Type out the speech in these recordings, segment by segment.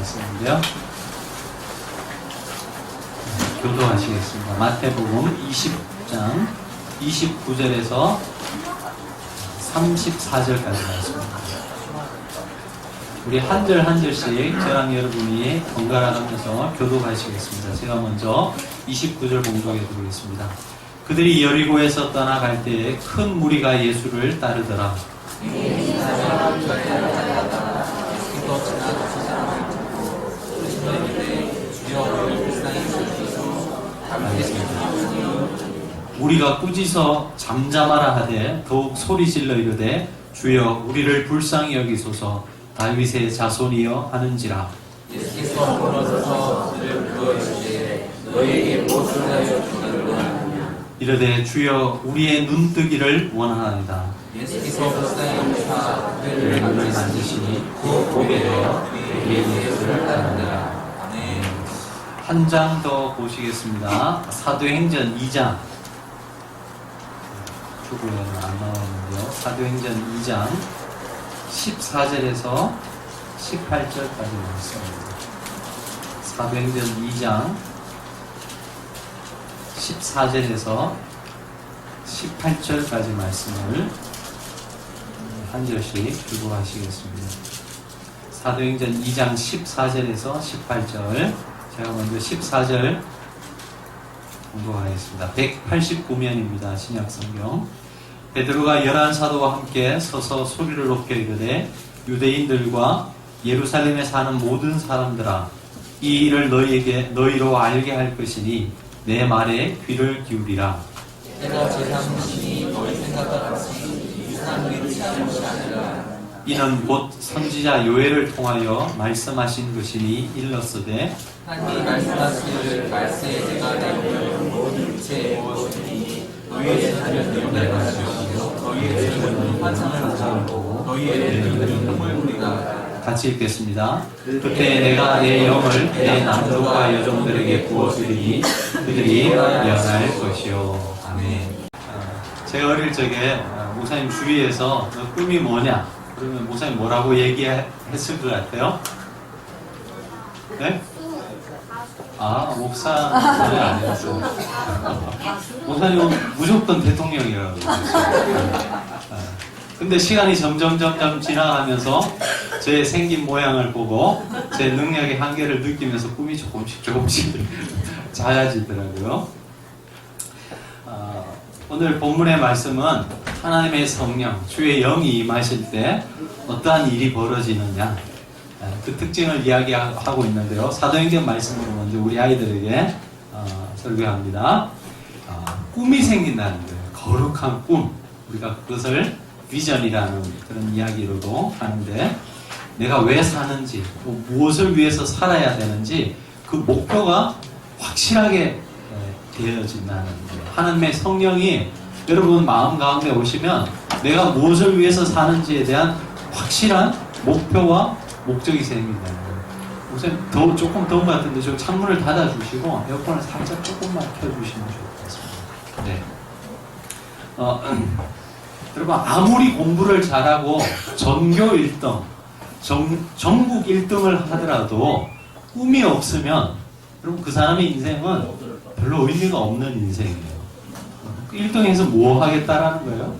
말씀인데요. 교도하시겠습니다. 마태복음 20장 29절에서 34절까지 말씀입니다. 우리 한 절 한 절씩 저랑 여러분이 번갈아 가면서 교도하시겠습니다. 제가 먼저 29절 봉독해 드리겠습니다. 그들이 여리고에서 떠나갈 때에 큰 무리가 예수를 따르더라. 우리가 꾸짖어 잠잠하라 하되 더욱 소리질러 이르되 주여 우리를 불쌍히 여기소서 다윗의 자손이여 하는지라. 예수께서 돌아서서 그를 불러이르되 너희에게 무엇을 하여 주기를 원하느냐. 이르되 주여 우리의 눈뜨기를 원하나이다. 예수께서 불쌍히 여기사 그를 눈을 만지시니 곧 보게 되어 그의 예수를 따르니라. 아멘. 한 장 더 보시겠습니다. 사도행전 2장. 표구에는 안 나오는데요. 사도행전 2장 14절에서 18절까지 말씀입니다. 사도행전 2장 14절에서 18절까지 말씀을 한 절씩 교도하시겠습니다. 사도행전 2장 14절에서 18절, 제가 먼저 14절 공부하겠습니다. 189면입니다. 신약성경. 베드로가 11사도와 함께 서서 소리를 높여 이르되 유대인들과 예루살렘에 사는 모든 사람들아, 이 일을 너희로 알게 할 것이니 내 말에 귀를 기울이라. 내가 제3신이 너희 생각과 같이 이 사람들이 취하는 것이 아니라 이는 곧 선지자 요엘을 통하여 말씀하신 것이니 일렀으되 하나님이 말씀하시기를 말세에 내가 내리는 모든 일체에 무엇이니 너희의 자녀는 용날 것이요 너희의 자녀는 환상을 보고 너희의 눈은 꿈을 꾸리다. 같이 읽겠습니다. 그때 내가 내 영을 내 남종과 여종들에게 부어주리니 그들이 예언할 것이요. 아멘. 제가 어릴 적에 목사님 주위에서 너 꿈이 뭐냐? 그러면 목사님 뭐라고 얘기했을 것 같아요? 네? 아, 목사는 아니었어요. 목사님은 무조건 대통령이라고 그랬어요. 근데 시간이 점점 지나가면서 제 생긴 모양을 보고 제 능력의 한계를 느끼면서 꿈이 조금씩 작아지더라고요. 오늘 본문의 말씀은 하나님의 성령, 주의 영이 임하실 때 어떠한 일이 벌어지느냐, 그 특징을 이야기하고 있는데요. 사도행전 말씀으로 먼저 우리 아이들에게 설교합니다. 꿈이 생긴다는 거예요. 거룩한 꿈. 우리가 그것을 비전이라는 그런 이야기로도 하는데, 내가 왜 사는지, 또 무엇을 위해서 살아야 되는지 그 목표가 확실하게 되어진다는 거예요. 하나님의 성령이 여러분 마음 가운데 오시면 내가 무엇을 위해서 사는지에 대한 확실한 목표와 목적이 생긴다는 거예요. 우선 조금 더운 것 같은데 저 창문을 닫아주시고 에어컨을 살짝 조금만 켜주시면 좋을 것 같습니다. 네. 여러분 아무리 공부를 잘하고 전교 1등, 전국 1등을 하더라도 꿈이 없으면 여러분 그 사람의 인생은 별로 의미가 없는 인생이에요. 1등에서 뭐 하겠다라는 거예요?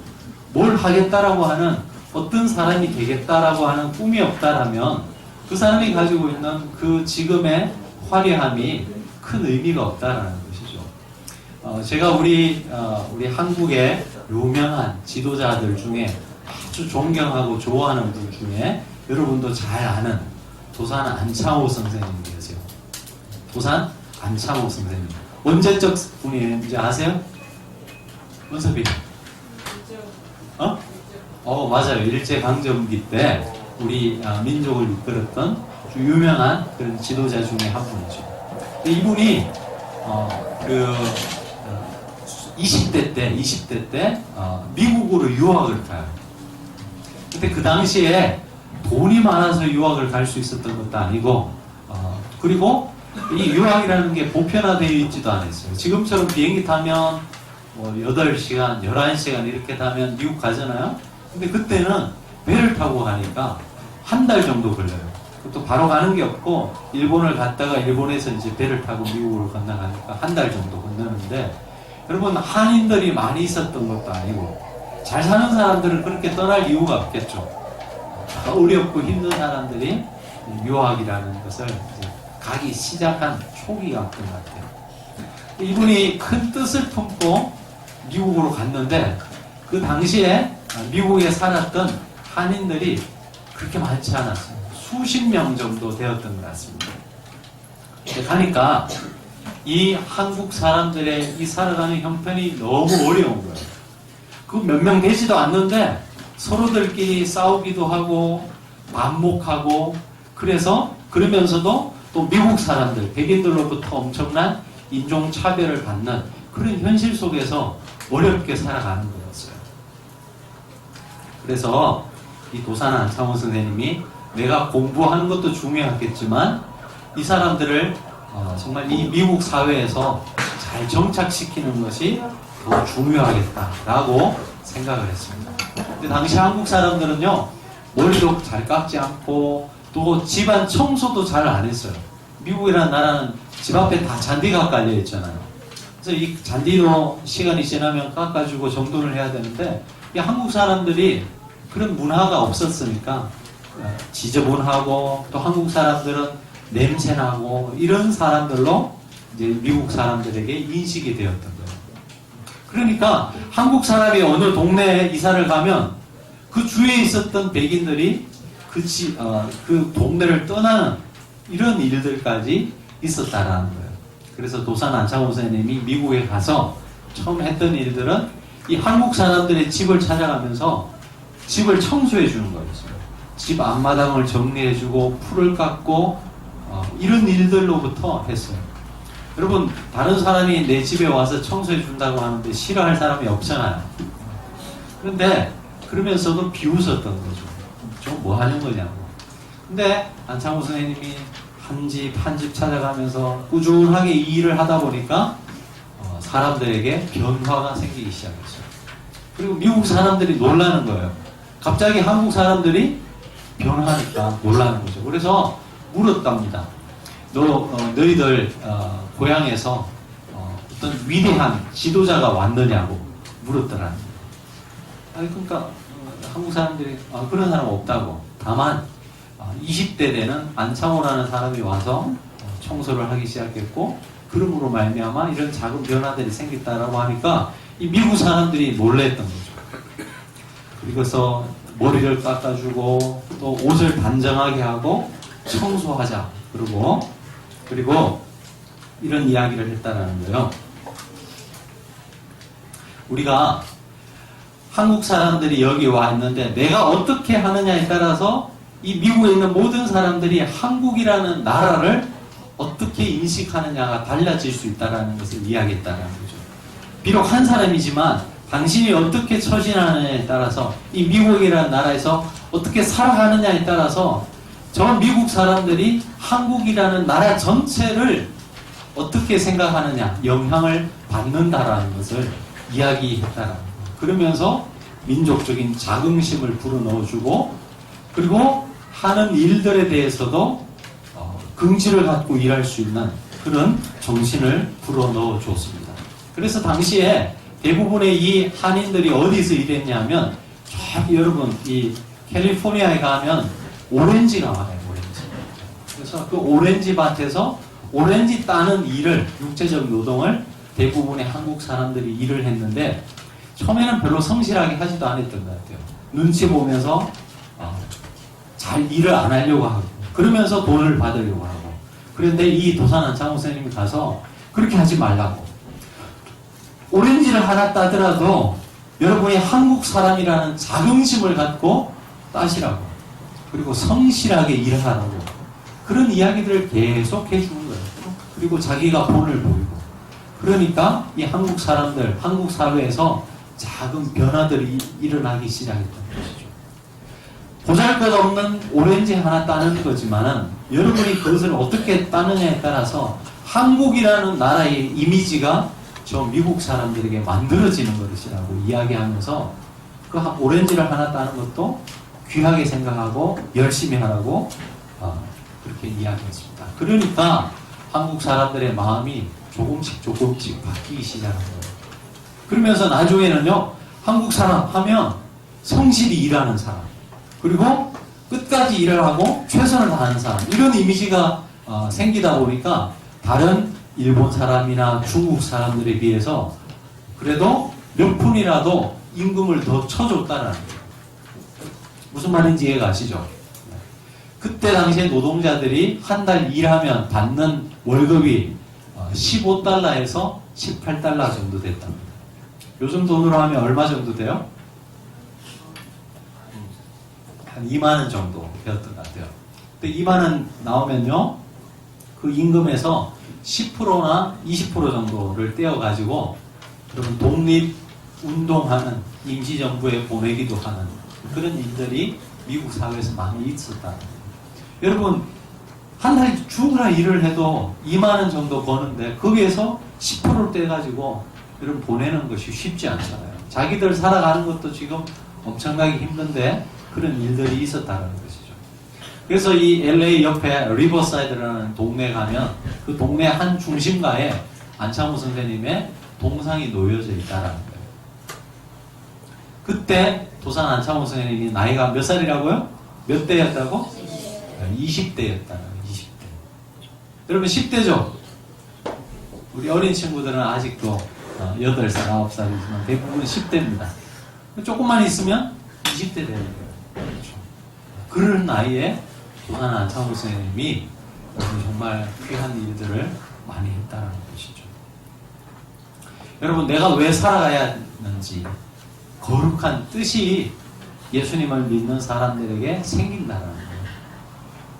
뭘 하겠다라고 하는, 어떤 사람이 되겠다라고 하는 꿈이 없다라면 그 사람이 가지고 있는 그 지금의 화려함이 큰 의미가 없다라는 것이죠. 제가 우리 한국의 유명한 지도자들 중에 아주 존경하고 좋아하는 분 중에 여러분도 잘 아는 도산 안창호 선생님이 계세요. 도산 안창호 선생님. 언제적 분인지 아세요? 원섭이. 맞아요. 일제강점기 때 우리 민족을 이끌었던 아주 유명한 그런 지도자 중에 한 분이죠. 이분이 20대 때 미국으로 유학을 가요. 근데 그 당시에 돈이 많아서 유학을 갈 수 있었던 것도 아니고, 그리고 이 유학이라는 게 보편화되어 있지도 않았어요. 지금처럼 비행기 타면 8시간, 11시간 이렇게 타면 미국 가잖아요. 근데 그때는 배를 타고 가니까 한 달 정도 걸려요. 또 바로 가는 게 없고 일본을 갔다가 일본에서 이제 배를 타고 미국으로 건너가니까 한 달 정도 건너는데 여러분 한인들이 많이 있었던 것도 아니고 잘 사는 사람들은 그렇게 떠날 이유가 없겠죠. 어렵고 힘든 사람들이 유학이라는 것을 이제 가기 시작한 초기였던 것 같아요. 이분이 큰 뜻을 품고 미국으로 갔는데 그 당시에 미국에 살았던 한인들이 그렇게 많지 않았어요. 수십 명 정도 되었던 것 같습니다. 가니까 이 한국 사람들의 이 살아가는 형편이 너무 어려운 거예요. 그 몇 명 되지도 않는데 서로들끼리 싸우기도 하고 반목하고 그러면서도 또 미국 사람들, 백인들로부터 엄청난 인종차별을 받는 그런 현실 속에서 어렵게 살아가는 거였어요. 그래서 이 도산 안창호 선생님이 내가 공부하는 것도 중요하겠지만 이 사람들을 정말 이 미국 사회에서 잘 정착시키는 것이 더 중요하겠다라고 생각을 했습니다. 근데 당시 한국 사람들은요, 머리도 잘 깎지 않고 또 집안 청소도 잘 안 했어요. 미국이라는 나라는 집 앞에 다 잔디가 깔려 있잖아요. 그래서 이 잔디로 시간이 지나면 깎아주고 정돈을 해야 되는데 이 한국 사람들이 그런 문화가 없었으니까 지저분하고 또 한국 사람들은 냄새나고 이런 사람들로 이제 미국 사람들에게 인식이 되었던 거예요. 그러니까 한국 사람이 어느 동네에 이사를 가면 그 주위에 있었던 백인들이 그 동네를 떠나는 이런 일들까지 있었다라는 거예요. 그래서 도산 안창호 선생님이 미국에 가서 처음 했던 일들은 이 한국 사람들의 집을 찾아가면서 집을 청소해 주는 거였어요. 집 앞마당을 정리해주고 풀을 깎고 이런 일들로부터 했어요. 여러분 다른 사람이 내 집에 와서 청소해 준다고 하는데 싫어할 사람이 없잖아요. 그런데 그러면서도 비웃었던 거죠. 좀 뭐 하는 거냐고. 근데 안창호 선생님이 한 집 찾아가면서 꾸준하게 이 일을 하다 보니까 사람들에게 변화가 생기기 시작했어요. 그리고 미국 사람들이 놀라는 거예요. 갑자기 한국 사람들이 변하니까 놀라는 거죠. 그래서 물었답니다. 너희들 고향에서 어떤 위대한 지도자가 왔느냐고 물었더라는 거예요. 그러니까 한국 사람들이 그런 사람 없다고. 다만 20대 되는 안창호라는 사람이 와서 청소를 하기 시작했고 그러므로 말미암아 이런 작은 변화들이 생겼다라고 하니까 이 미국 사람들이 놀랬던 거죠. 그래서 머리를 깎아주고 또 옷을 단정하게 하고 청소하자. 그리고 이런 이야기를 했다라는 거예요. 우리가 한국 사람들이 여기 와 있는데 내가 어떻게 하느냐에 따라서 이 미국에 있는 모든 사람들이 한국이라는 나라를 어떻게 인식하느냐가 달라질 수 있다는 것을 이야기했다는 거죠. 비록 한 사람이지만 당신이 어떻게 처신하느냐에 따라서 이 미국이라는 나라에서 어떻게 살아가느냐에 따라서 저 미국 사람들이 한국이라는 나라 전체를 어떻게 생각하느냐 영향을 받는다라는 것을 이야기했다라는 거예요. 그러면서 민족적인 자긍심을 불어넣어주고 그리고 하는 일들에 대해서도 긍지를 갖고 일할 수 있는 그런 정신을 불어넣어 줬습니다. 그래서 당시에 대부분의 이 한인들이 어디서 일했냐면 저기 여러분 이 캘리포니아에 가면 오렌지가 많아요. 오렌지. 그래서 그 오렌지 밭에서 오렌지 따는 일을 육체적 노동을 대부분의 한국 사람들이 일을 했는데 처음에는 별로 성실하게 하지도 않았던 것 같아요. 눈치 보면서 잘 일을 안 하려고 하고 그러면서 돈을 받으려고 하고 그런데 이 도산 안창호 선생님이 가서 그렇게 하지 말라고 오렌지를 하나 따더라도 여러분이 한국 사람이라는 자긍심을 갖고 따시라고 그리고 성실하게 일하라고 그런 이야기들을 계속 해주는 거예요. 그리고 자기가 본을 보이고 그러니까 이 한국 사람들, 한국 사회에서 작은 변화들이 일어나기 시작했던 것이죠. 보잘것없는 오렌지 하나 따는 거지만은 여러분이 그것을 어떻게 따느냐에 따라서 한국이라는 나라의 이미지가 저 미국 사람들에게 만들어지는 것이라고 이야기하면서 그 오렌지를 하나 따는 것도 귀하게 생각하고 열심히 하라고 그렇게 이야기했습니다. 그러니까 한국 사람들의 마음이 조금씩 바뀌기 시작한 거예요. 그러면서 나중에는요, 한국 사람 하면 성실히 일하는 사람, 그리고 끝까지 일을 하고 최선을 다하는 사람, 이런 이미지가 생기다 보니까 다른 일본 사람이나 중국 사람들에 비해서 그래도 몇 푼이라도 임금을 더 쳐줬다는 거예요. 무슨 말인지 이해가 가시죠? 그때 당시에 노동자들이 한 달 일하면 받는 월급이 15달러에서 18달러 정도 됐답니다. 요즘 돈으로 하면 얼마 정도 돼요? 한 2만원 정도 되었던 것 같아요. 근데 2만원 나오면요, 그 임금에서 10%나 20% 정도를 떼어가지고 그러면 독립운동하는 임시정부에 보내기도 하는 그런 일들이 미국 사회에서 많이 있었다. 여러분, 한 달 죽으나 일을 해도 2만원 정도 버는데 거기에서 10%를 떼가지고 여러분 보내는 것이 쉽지 않잖아요. 자기들 살아가는 것도 지금 엄청나게 힘든데 그런 일들이 있었다는 것이죠. 그래서 이 LA 옆에 리버사이드라는 동네 가면 그 동네 한 중심가에 안창호 선생님의 동상이 놓여져 있다는 거예요. 그때 도산 안창호 선생님이 나이가 몇 살이라고요? 몇 대였다고? 20대였다는 거예요. 20대. 여러분 10대죠? 우리 어린 친구들은 아직도 8살, 9살이지만 대부분 10대입니다. 조금만 있으면 20대 되는 거예요. 그렇죠. 그런 나이에 도산 안창호 선생님이 정말 귀한 일들을 많이 했다는 것이죠. 여러분, 내가 왜 살아가야 하는지 거룩한 뜻이 예수님을 믿는 사람들에게 생긴다는 거예요.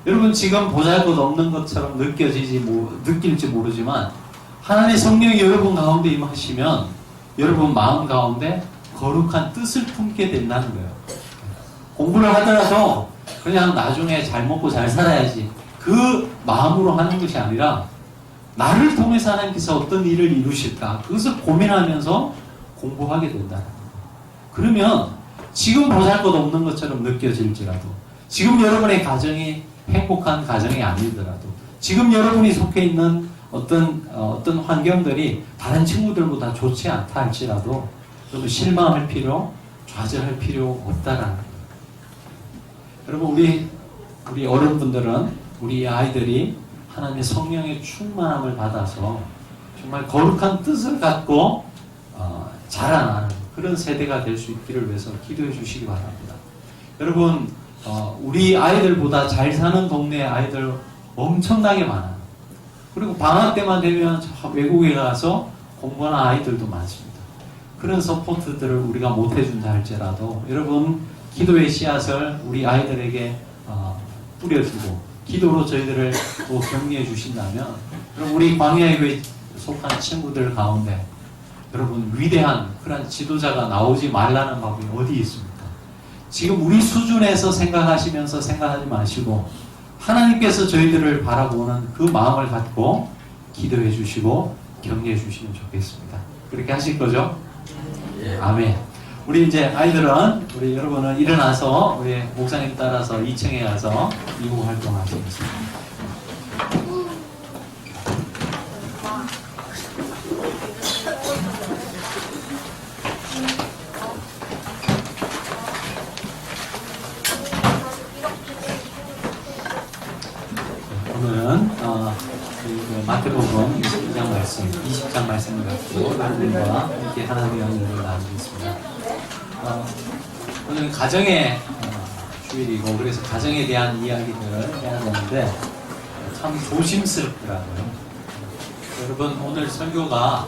여러분, 지금 보잘것없는 것처럼 느낄지 모르지만 하나님의 성령이 여러분 가운데 임하시면 여러분 마음 가운데 거룩한 뜻을 품게 된다는 거예요. 공부를 하더라도 그냥 나중에 잘 먹고 잘 살아야지 그 마음으로 하는 것이 아니라 나를 통해서 하나님께서 어떤 일을 이루실까 그것을 고민하면서 공부하게 된다는 거예요. 그러면 지금 보잘것없는 것처럼 느껴질지라도, 지금 여러분의 가정이 행복한 가정이 아니더라도, 지금 여러분이 속해 있는 어떤 환경들이 다른 친구들보다 좋지 않다 할지라도 여러분 실망할 필요, 좌절할 필요 없다라는 거예요. 여러분, 우리 어른분들은 우리 아이들이 하나님의 성령의 충만함을 받아서 정말 거룩한 뜻을 갖고 자라나는 그런 세대가 될 수 있기를 위해서 기도해 주시기 바랍니다. 여러분, 우리 아이들보다 잘 사는 동네 아이들 엄청나게 많아요. 그리고 방학 때만 되면 저 외국에 가서 공부하는 아이들도 많습니다. 그런 서포트들을 우리가 못 해준다 할지라도 여러분 기도의 씨앗을 우리 아이들에게 뿌려주고 기도로 저희들을 또 격려해 주신다면 여러분 우리 광야의 교회에 속한 친구들 가운데 여러분 위대한 그런 지도자가 나오지 말라는 법이 어디 있습니까? 지금 우리 수준에서 생각하시면서 생각하지 마시고 하나님께서 저희들을 바라보는 그 마음을 갖고 기도해 주시고 격려해 주시면 좋겠습니다. 그렇게 하실 거죠? 예. 아멘. 우리 이제 아이들은 우리 여러분은 일어나서 우리 목사님 따라서 2층에 가서 이국 활동하시겠습니다. 오늘은 마태복음 20장 말씀을 갖고 여러분과 함께 하나님의 영역을 나누겠습니다. 오늘은 가정의 주일이고 그래서 가정에 대한 이야기들을 해야 되는데 참 조심스럽더라고요. 여러분 오늘 설교가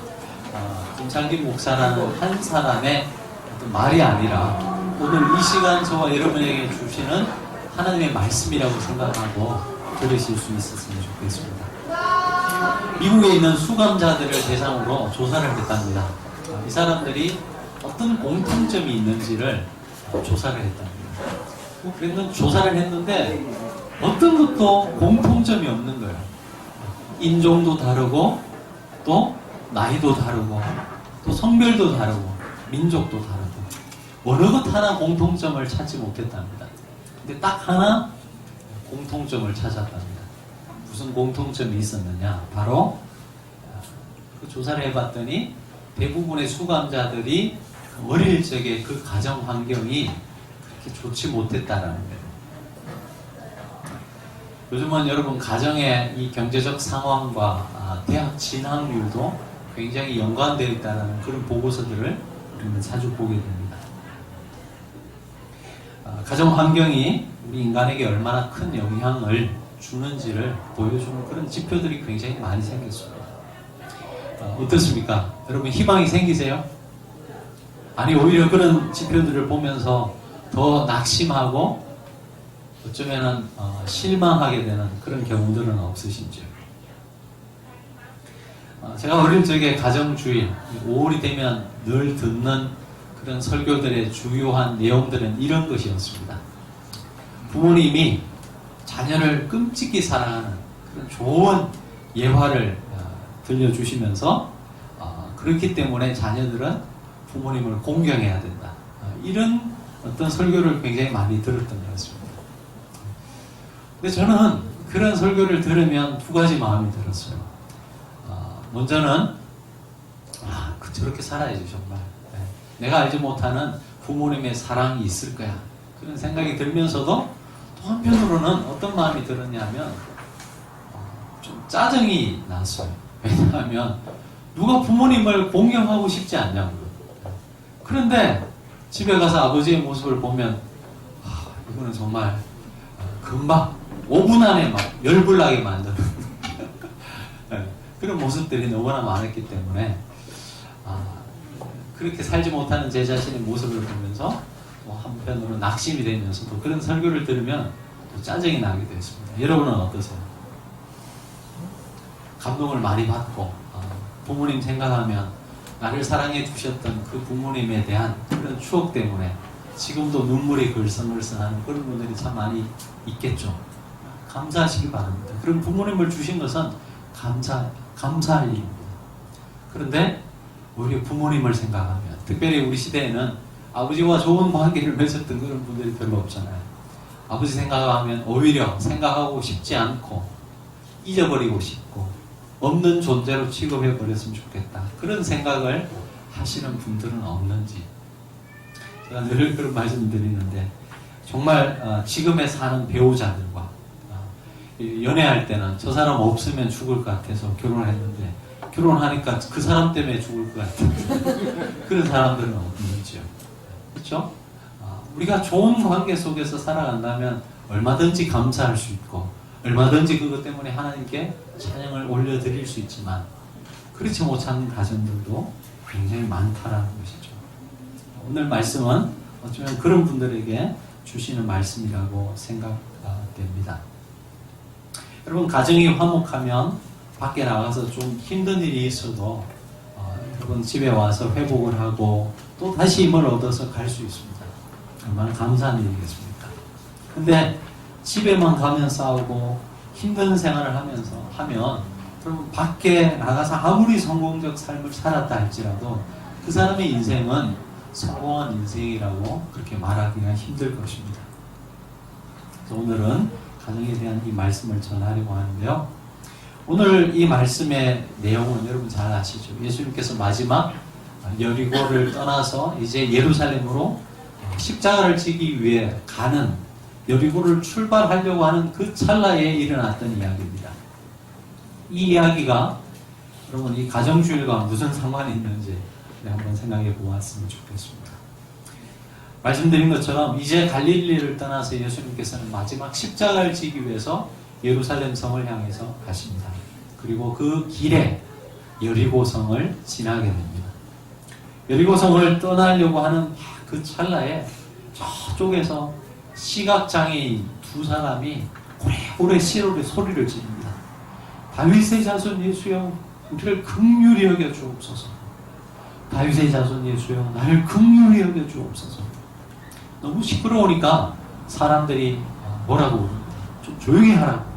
김창긴 목사라는 한 사람의 어떤 말이 아니라 오늘 이 시간 저와 여러분에게 주시는 하나님의 말씀이라고 생각하고 들으실 수 있었으면 좋겠습니다. 미국에 있는 수감자들을 대상으로 조사를 했답니다. 이 사람들이 어떤 공통점이 있는지를 조사를 했답니다. 그랬는데 조사를 했는데 어떤 것도 공통점이 없는 거예요. 인종도 다르고 또 나이도 다르고 또 성별도 다르고 민족도 다르고 어느 것 하나 공통점을 찾지 못했답니다. 근데 딱 하나 공통점을 찾았답니다. 무슨 공통점이 있었느냐? 바로 그 조사를 해봤더니 대부분의 수감자들이 어릴 적에 그 가정 환경이 그렇게 좋지 못했다라는 거예요. 요즘은 여러분 가정의 이 경제적 상황과 대학 진학률도 굉장히 연관되어 있다는 그런 보고서들을 우리는 자주 보게 됩니다. 가정 환경이 우리 인간에게 얼마나 큰 영향을 주는지를 보여주는 그런 지표들이 굉장히 많이 생겼습니다. 어떻습니까? 여러분 희망이 생기세요? 아니 오히려 그런 지표들을 보면서 더 낙심하고 어쩌면은 실망하게 되는 그런 경우들은 없으신지요? 제가 어릴 적에 가정주일 5월이 되면 늘 듣는 그런 설교들의 주요한 내용들은 이런 것이었습니다. 부모님이 자녀를 끔찍히 사랑하는 그런 좋은 예화를 들려주시면서 그렇기 때문에 자녀들은 부모님을 공경해야 된다. 이런 어떤 설교를 굉장히 많이 들었던 것 같습니다. 근데 저는 그런 설교를 들으면 두 가지 마음이 들었어요. 먼저는 저렇게 살아야지 정말. 내가 알지 못하는 부모님의 사랑이 있을 거야. 그런 생각이 들면서도 또 한편으로는 어떤 마음이 들었냐면 좀 짜증이 났어요. 왜냐하면 누가 부모님을 공경하고 싶지 않냐고요. 그런데 집에 가서 아버지의 모습을 보면 이거는 정말 금방 5분 안에 막 열불나게 만드는 그런 모습들이 너무나 많았기 때문에 그렇게 살지 못하는 제 자신의 모습을 보면서 한편으로 낙심이 되면서도 그런 설교를 들으면 또 짜증이 나게 되었습니다. 여러분은 어떠세요? 감동을 많이 받고 부모님 생각하면 나를 사랑해 주셨던 그 부모님에 대한 그런 추억 때문에 지금도 눈물이 글썽글썽하는 그런 분들이 참 많이 있겠죠. 감사하시기 바랍니다. 그런 부모님을 주신 것은 감사할 일입니다. 그런데 오히려 부모님을 생각하면, 특별히 우리 시대에는 아버지와 좋은 관계를 맺었던 그런 분들이 별로 없잖아요. 아버지 생각하면 오히려 생각하고 싶지 않고 잊어버리고 싶고 없는 존재로 취급해버렸으면 좋겠다. 그런 생각을 하시는 분들은 없는지. 제가 늘 그런 말씀을 드리는데 정말 지금에 사는 배우자들과 연애할 때는 저 사람 없으면 죽을 것 같아서 결혼을 했는데 결혼하니까 그 사람 때문에 죽을 것 같은 그런 사람들은 없는지요. 그렇죠? 우리가 좋은 관계 속에서 살아간다면 얼마든지 감사할 수 있고 얼마든지 그것 때문에 하나님께 찬양을 올려드릴 수 있지만 그렇지 못한 가정들도 굉장히 많다라는 것이죠. 오늘 말씀은 어쩌면 그런 분들에게 주시는 말씀이라고 생각됩니다. 여러분 가정이 화목하면 밖에 나가서 좀 힘든 일이 있어도 여러분 집에 와서 회복을 하고 또 다시 힘을 얻어서 갈 수 있습니다. 얼마나 감사한 일이겠습니까? 근데 집에만 가면 싸우고 힘든 생활을 하면 여러분 밖에 나가서 아무리 성공적 삶을 살았다 할지라도 그 사람의 인생은 성공한 인생이라고 그렇게 말하기가 힘들 것입니다. 그래서 오늘은 가정에 대한 이 말씀을 전하려고 하는데요. 오늘 이 말씀의 내용은 여러분 잘 아시죠? 예수님께서 마지막 여리고를 떠나서 이제 예루살렘으로 십자가를 지기 위해 가는 여리고를 출발하려고 하는 그 찰나에 일어났던 이야기입니다. 이 이야기가 여러분 이 가정주일과 무슨 상관이 있는지 한번 생각해 보았으면 좋겠습니다. 말씀드린 것처럼 이제 갈릴리를 떠나서 예수님께서는 마지막 십자가를 지기 위해서 예루살렘 성을 향해서 가십니다. 그리고 그 길에 여리고 성을 지나게 됩니다. 여리고 성을 떠나려고 하는 그 찰나에 저쪽에서 시각장애인 두 사람이 고래고래 소리를 지릅니다. 다윗의 자손 예수여 우리를 긍휼히 여겨 주옵소서. 다윗의 자손 예수여 나를 긍휼히 여겨 주옵소서. 너무 시끄러우니까 사람들이 뭐라고 좀 조용히 하라고.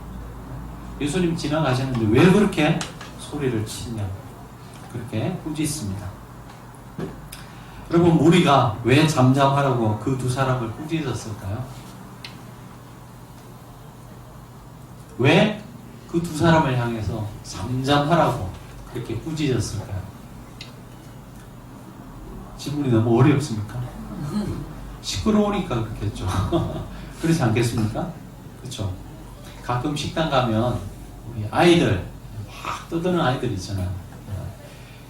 예수님 지나가시는데 왜 그렇게 소리를 치냐 그렇게 꾸짖습니다. 여러분 무리가 왜 잠잠하라고 그 두 사람을 꾸짖었을까요? 왜 그 두 사람을 향해서 잠잠하라고 그렇게 꾸짖었을까요? 질문이 너무 어렵습니까? 시끄러우니까 그렇겠죠. 그렇지 않겠습니까? 그렇죠. 가끔 식당 가면 우리 아이들 막 떠드는 아이들 있잖아요.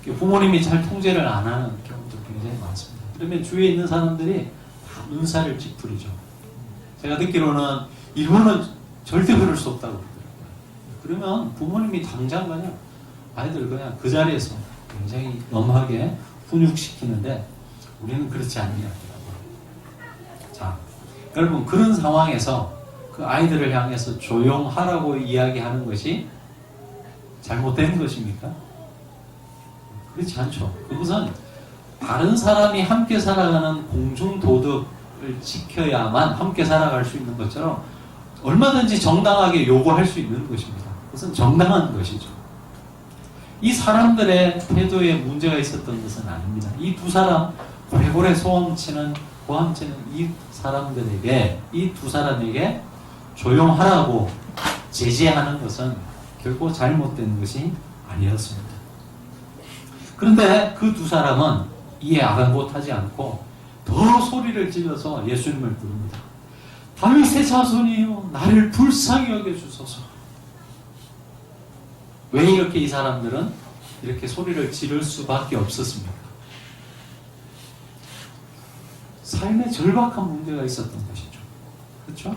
부모님이 잘 통제를 안 하는 경우도 굉장히 많습니다. 그러면 주위에 있는 사람들이 다 눈살을 찌푸리죠. 제가 듣기로는 일본은 절대 그럴 수 없다고 그러더라고요. 그러면 부모님이 당장 그냥 아이들 그냥 그 자리에서 굉장히 엄하게 훈육시키는데 우리는 그렇지 않냐더라고요. 자, 여러분 그런 상황에서 그 아이들을 향해서 조용하라고 이야기하는 것이 잘못된 것입니까? 그렇지 않죠. 그것은 다른 사람이 함께 살아가는 공중도덕을 지켜야만 함께 살아갈 수 있는 것처럼 얼마든지 정당하게 요구할 수 있는 것입니다. 그것은 정당한 것이죠. 이 사람들의 태도에 문제가 있었던 것은 아닙니다. 이 두 사람 고래고래 고함치는 이 사람들에게, 이 두 사람에게 조용하라고 제지하는 것은 결코 잘못된 것이 아니었습니다. 그런데 그 두 사람은 이에 아랑곳하지 않고 더 소리를 질러서 예수님을 부릅니다. 다윗의 자손이여 나를 불쌍히 여겨주소서. 왜 이렇게 이 사람들은 이렇게 소리를 지를 수밖에 없었습니까? 삶에 절박한 문제가 있었던 것이죠. 그렇죠?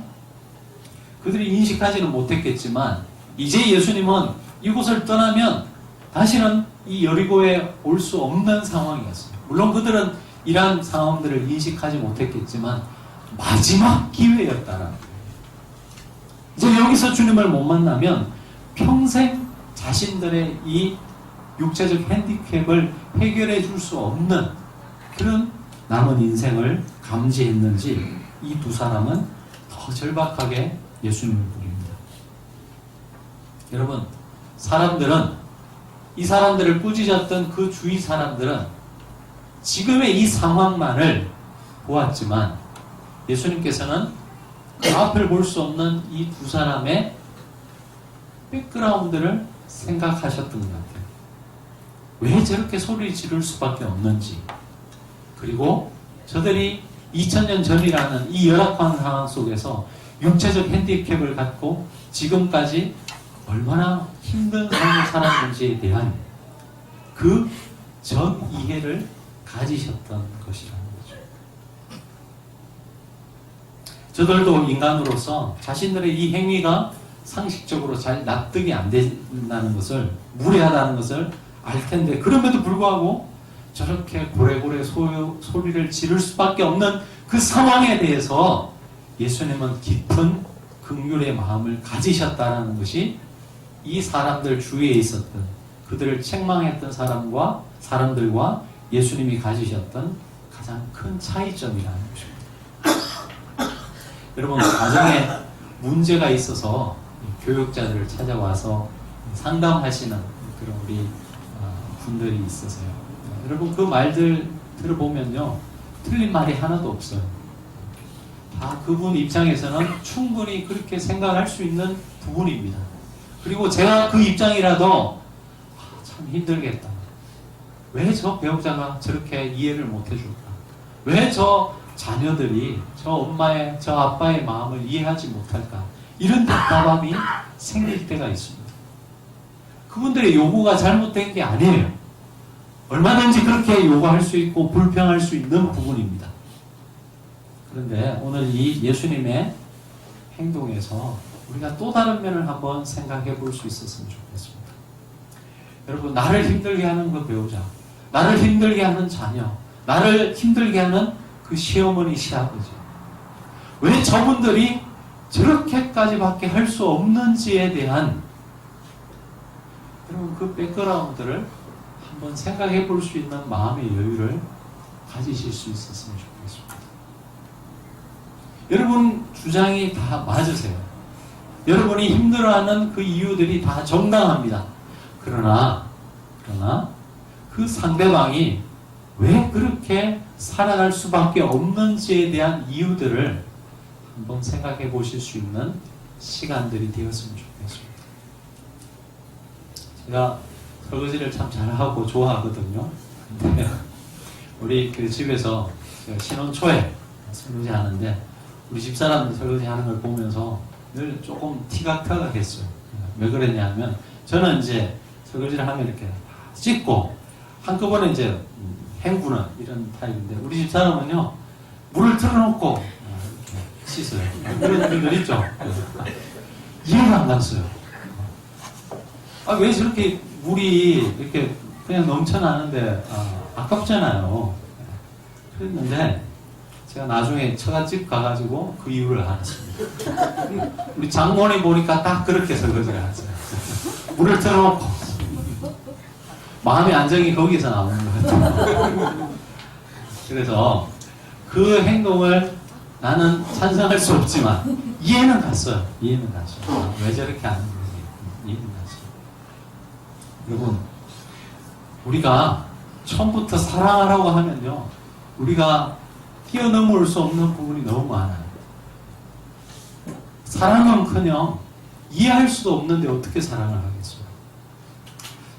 그들이 인식하지는 못했겠지만 이제 예수님은 이곳을 떠나면 다시는 이 여리고에 올 수 없는 상황이었습니다. 물론 그들은 이러한 상황들을 인식하지 못했겠지만 마지막 기회였다라는 거예요. 이제 여기서 주님을 못 만나면 평생 자신들의 이 육체적 핸디캡을 해결해 줄 수 없는 그런 남은 인생을 감지했는지 이 두 사람은 더 절박하게 예수님을 부릅니다. 여러분, 이 사람들을 꾸짖었던 그 주위 사람들은 지금의 이 상황만을 보았지만 예수님께서는 그 앞을 볼 수 없는 이 두 사람의 백그라운드를 생각하셨던 것 같아요. 왜 저렇게 소리 지를 수밖에 없는지, 그리고 저들이 2000년 전이라는 이 열악한 상황 속에서 육체적 핸디캡을 갖고 지금까지 얼마나 힘든 삶을 살았는지에 대한 그 전 이해를 가지셨던 것이라는 거죠. 저들도 인간으로서 자신들의 이 행위가 상식적으로 잘 납득이 안 된다는 것을, 무례하다는 것을 알 텐데, 그럼에도 불구하고 저렇게 고래고래 소리를 지를 수밖에 없는 그 상황에 대해서 예수님은 깊은 긍휼의 마음을 가지셨다는 것이 이 사람들 주위에 있었던, 그들을 책망했던 사람들과 예수님이 가지셨던 가장 큰 차이점이라는 것입니다. 여러분, 가정에 문제가 있어서 교육자들을 찾아와서 상담하시는 그런 우리 분들이 있으세요. 여러분, 그 말들 들어보면요, 틀린 말이 하나도 없어요. 다 그분 입장에서는 충분히 그렇게 생각할 수 있는 부분입니다. 그리고 제가 그 입장이라도 참 힘들겠다. 왜 저 배우자가 저렇게 이해를 못 해줄까? 왜 저 자녀들이 저 엄마의, 저 아빠의 마음을 이해하지 못할까? 이런 답답함이 생길 때가 있습니다. 그분들의 요구가 잘못된 게 아니에요. 얼마든지 그렇게 요구할 수 있고 불평할 수 있는 부분입니다. 그런데 오늘 이 예수님의 행동에서 우리가 또 다른 면을 한번 생각해 볼 수 있었으면 좋겠습니다. 여러분, 나를 힘들게 하는 그 배우자, 나를 힘들게 하는 자녀, 나를 힘들게 하는 그 시어머니, 시아버지, 왜 저분들이 저렇게까지밖에 할 수 없는지에 대한 여러분 그 백그라운드를 한번 생각해 볼 수 있는 마음의 여유를 가지실 수 있었으면 좋겠습니다. 여러분 주장이 다 맞으세요. 여러분이 힘들어하는 그 이유들이 다 정당합니다. 그러나 그 상대방이 왜 그렇게 살아갈 수밖에 없는지에 대한 이유들을 한번 생각해 보실 수 있는 시간들이 되었으면 좋겠습니다. 제가 설거지를 참 잘하고 좋아하거든요. 근데 우리 그 집에서 제가 신혼 초에 설거지 하는데 우리 집사람들 설거지 하는 걸 보면서 늘 조금 티격태격했어요. 왜 그랬냐면 저는 이제 설거지를 하면 이렇게 씻고 한꺼번에 이제 헹구는 이런 타입인데 우리 집사람은요 물을 틀어놓고 이렇게 씻어요. 그런 분들 있죠. 이해가 안 갔어요. 왜 저렇게 물이 이렇게 그냥 넘쳐나는데 아깝잖아요. 그랬는데 제가 나중에 처갓집 가가지고 그 이유를 알았습니다. 우리 장모님 보니까 딱 그렇게 설거지를 하세요. 물을 틀어놓고 마음의 안정이 거기서 나오는 것 같아요. 그래서 그 행동을 나는 찬성할 수 없지만 이해는 갔어요. 이해는 갔어요. 왜 저렇게 하는 거지? 이해는 갔어요. 여러분, 우리가 처음부터 사랑하라고 하면요, 우리가 뛰어넘을 수 없는 부분이 너무 많아요. 사랑은커녕 이해할 수도 없는데 어떻게 사랑을 하겠어요?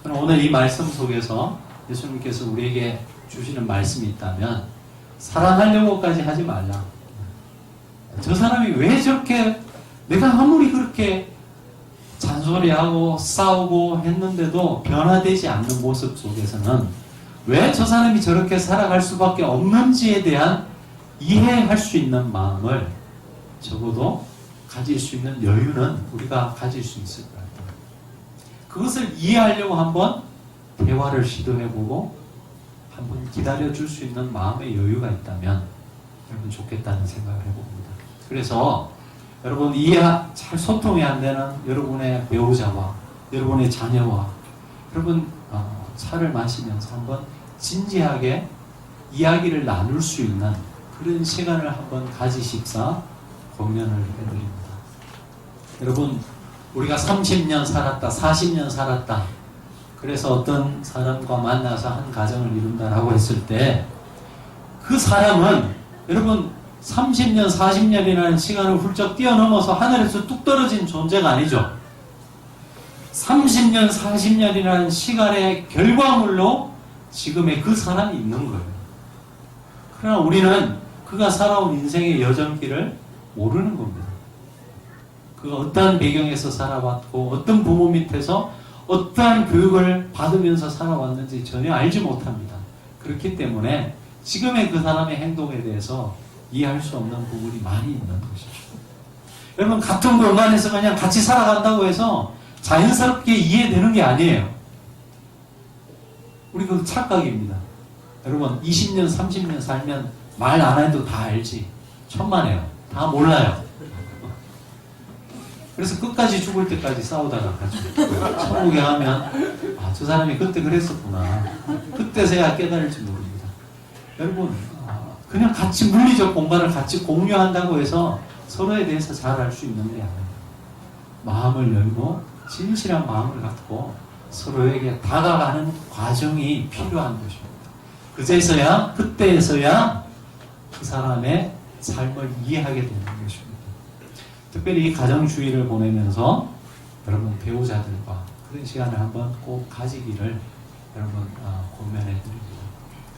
저는 오늘 이 말씀 속에서 예수님께서 우리에게 주시는 말씀이 있다면 사랑하려고까지 하지 말라. 저 사람이 왜 저렇게 내가 아무리 그렇게 잔소리하고 싸우고 했는데도 변화되지 않는 모습 속에서는 왜 저 사람이 저렇게 살아갈 수밖에 없는지에 대한 이해할 수 있는 마음을 적어도 가질 수 있는 여유는 우리가 가질 수 있을 것 같아요. 그것을 이해하려고 한번 대화를 시도해보고 한번 기다려줄 수 있는 마음의 여유가 있다면 여러분 좋겠다는 생각을 해봅니다. 그래서 여러분 잘 소통이 안 되는 여러분의 배우자와 여러분의 자녀와 여러분 차를 마시면서 한번 진지하게 이야기를 나눌 수 있는 그런 시간을 한번 가지십사 권면을 해드립니다. 여러분 우리가 30년 살았다 40년 살았다 그래서 어떤 사람과 만나서 한 가정을 이룬다라고 했을 때 그 사람은 여러분 30년 40년이라는 시간을 훌쩍 뛰어넘어서 하늘에서 뚝 떨어진 존재가 아니죠. 30년 40년이라는 시간의 결과물로 지금의 그 사람이 있는 거예요. 그러나 우리는 그가 살아온 인생의 여정길을 모르는 겁니다. 그가 어떠한 배경에서 살아왔고 어떤 부모 밑에서 어떠한 교육을 받으면서 살아왔는지 전혀 알지 못합니다. 그렇기 때문에 지금의 그 사람의 행동에 대해서 이해할 수 없는 부분이 많이 있는 것이죠. 여러분 같은 공간에서 그냥 같이 살아간다고 해서 자연스럽게 이해되는 게 아니에요. 우리 그 착각입니다. 여러분 20년 30년 살면 말 안 해도 다 알지. 천만에요. 다 몰라요. 그래서 끝까지 죽을 때까지 싸우다가 가지고 천국에 가면 저 사람이 그때 그랬었구나. 그때서야 깨달을지 모릅니다. 여러분 그냥 같이 물리적 공간을 같이 공유한다고 해서 서로에 대해서 잘 알 수 있는 게 아니에요. 마음을 열고 진실한 마음을 갖고 서로에게 다가가는 과정이 필요한 것입니다. 그때에서야 그 사람의 삶을 이해하게 되는 것입니다. 특별히 이 가정주의를 보내면서 여러분 배우자들과 그런 시간을 한번 꼭 가지기를 여러분 권면해 드립니다.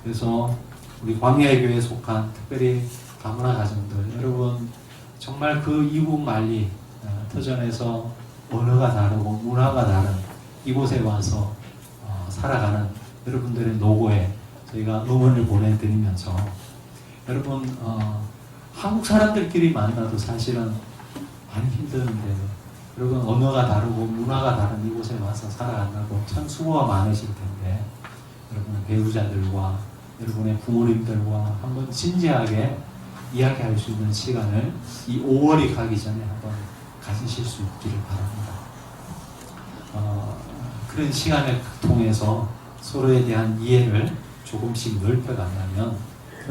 그래서 우리 광야의 교회에 속한 특별히 다문화 가정들 여러분 정말 그 이국 만리 터전에서 언어가 다르고 문화가 다른 이곳에 와서 살아가는 여러분들의 노고에 저희가 응원을 보내드리면서 여러분 한국 사람들끼리 만나도 사실은 많이 힘드는데 여러분 언어가 다르고 문화가 다른 이곳에 와서 살아간다고 참 수고가 많으실 텐데 여러분 배우자들과 여러분의 부모님들과 한번 진지하게 이야기할 수 있는 시간을 이 5월이 가기 전에 한번 가지실 수 있기를 바랍니다. 그런 시간을 통해서 서로에 대한 이해를 조금씩 넓혀간다면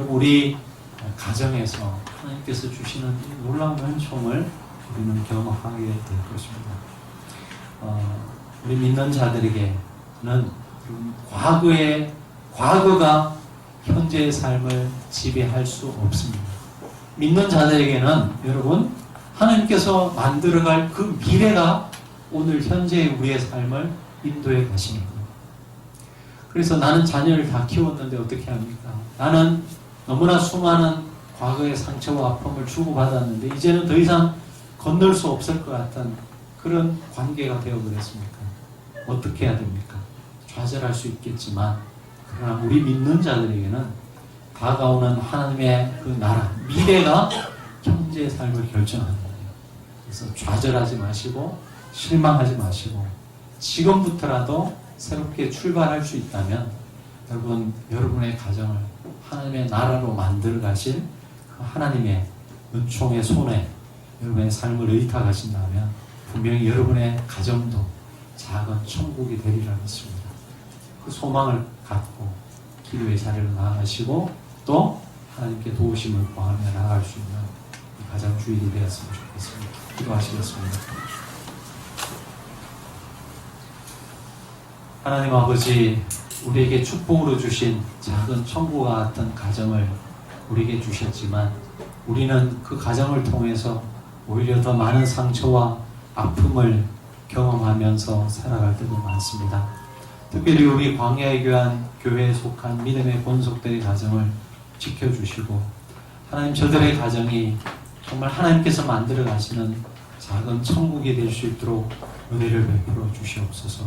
우리 가정에서 하나님께서 주시는 놀라운 은총을 우리는 경험하게 될 것입니다. 우리 믿는 자들에게는 과거가 현재의 삶을 지배할 수 없습니다. 믿는 자들에게는 여러분 하나님께서 만들어갈 그 미래가 오늘 현재의 우리의 삶을 인도해 가십니다. 그래서 나는 자녀를 다 키웠는데 어떻게 합니까? 나는 너무나 수많은 과거의 상처와 아픔을 주고받았는데 이제는 더 이상 건널 수 없을 것 같은 그런 관계가 되어버렸습니까? 어떻게 해야 됩니까? 좌절할 수 있겠지만 그러나 우리 믿는 자들에게는 다가오는 하나님의 그 나라, 미래가 현재의 삶을 결정하는 거예요. 그래서 좌절하지 마시고 실망하지 마시고 지금부터라도 새롭게 출발할 수 있다면 여러분의 가정을 하나님의 나라로 만들어 가실 하나님의 은총의 손에 여러분의 삶을 의탁하신다면 분명히 여러분의 가정도 작은 천국이 되리라 믿습니다. 그 소망을 갖고 기도의 자리로 나아가시고 또 하나님께 도우심을 구하며 나아갈 수 있는 가정 주일이 되었으면 좋겠습니다. 기도하시겠습니다. 하나님 아버지, 우리에게 축복으로 주신 작은 천국과 같은 가정을 우리에게 주셨지만 우리는 그 가정을 통해서 오히려 더 많은 상처와 아픔을 경험하면서 살아갈 때도 많습니다. 특별히 우리 광야의 교회에 속한 믿음의 본속들의 가정을 지켜주시고 하나님 저들의 가정이 정말 하나님께서 만들어 가시는 작은 천국이 될 수 있도록 은혜를 베풀어 주시옵소서.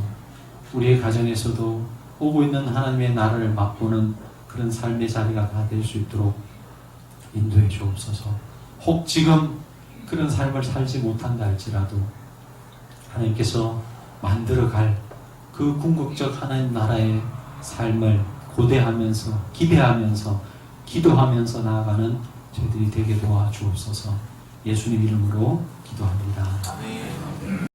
우리의 가정에서도 오고 있는 하나님의 나라를 맛보는 그런 삶의 자리가 다 될 수 있도록 인도해 주옵소서. 혹 지금 그런 삶을 살지 못한다 할지라도 하나님께서 만들어갈 그 궁극적 하나님 나라의 삶을 고대하면서 기대하면서 기도하면서 나아가는 저희들이 되게 도와주옵소서. 예수님 이름으로 기도합니다. 아멘.